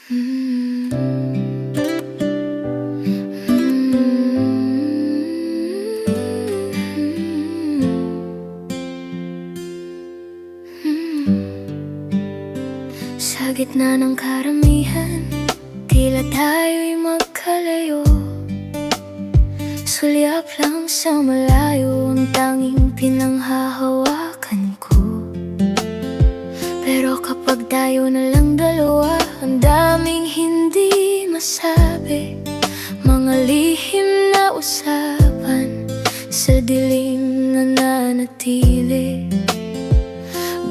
Sa gitna ng karamihan, tila tayo'y magkalayo. Sulyap lang sa malayo ang tanging pinanghahawakan ko. Pero kapag tayo na lang dalawa, ang daming hindi masabi, mga lihim na usapan sa dilim na nanatili.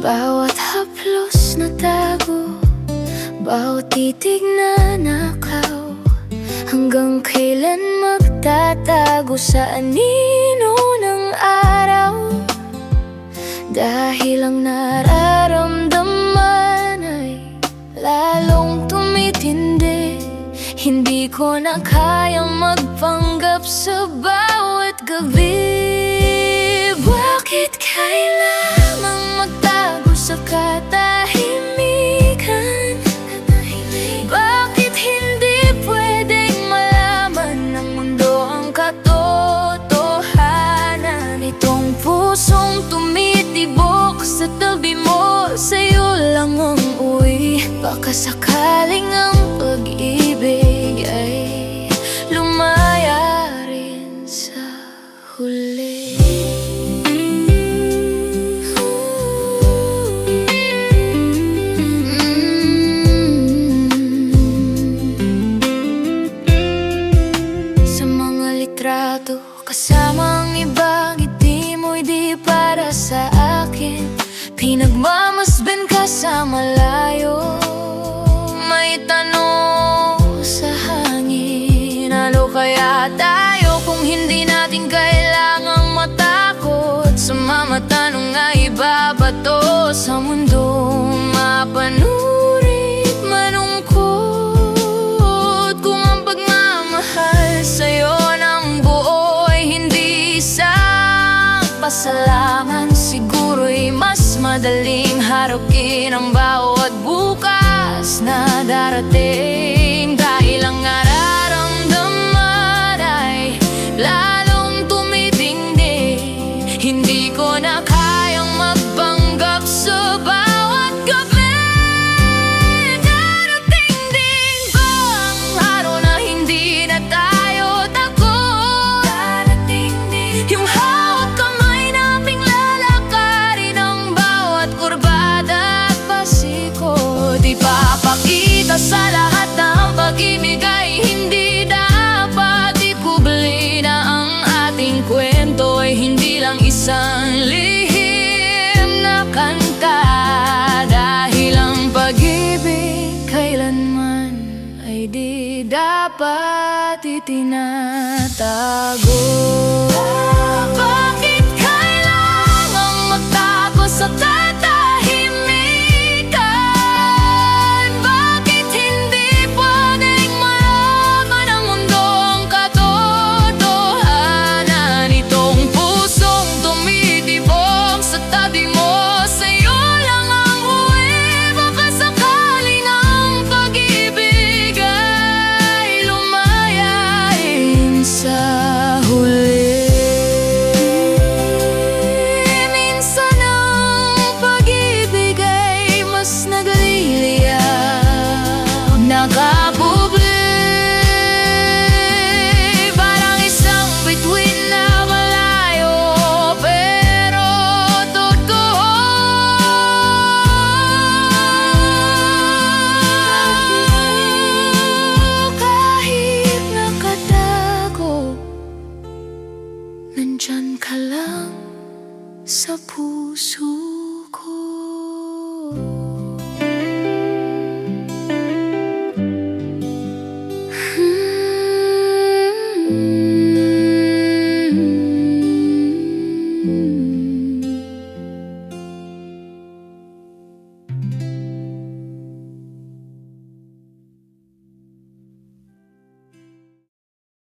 Bawat haplos na tago, bawat titig na nakaw, hanggang kailan magtatago sa anino ng araw. Dahil ang nararamdaman ay lalong tumitindi, hindi ko na kayang magpanggap sa bawat gabi. Bakit kailangang magtago sa katahimikan? Bakit hindi pwedeng malaman ng mundo ang katotohanan? Itong pusong tumitibok sa tabi mo, sa'yo lang ang uwi. Baka sakaling ang pag-ibig ay lumaya rin sa huli. Kasama ang ibang ngiti mo'y di para sa akin. Pinagmamasdan ka sa malayo, may tanong sa hangin. Ano kaya tayo kung hindi natin kailangang matakot sa mga tanong na ibabato sa mundong mapanurit, manungkot. Kung ang pagmamahal sa'yo pasalamat, siguro'y mas madaling harapin ang bawat bukas na darating. Dahil ang nararamdaman ay lalong tumitindi, hindi ko na kayang magpanggap sa bawat gabi. Darating din ba ang araw na hindi na tayo takot? Darating din yung ipapakita sa lahat na ang pag-ibig ay hindi dapat ikubli, na ang ating kwento ay hindi lang isang lihim na kanta. Dahil ang pag-ibig kailanman ay di dapat itinatago. Bakit kailangang magtago sa nandyan ka lang sa puso.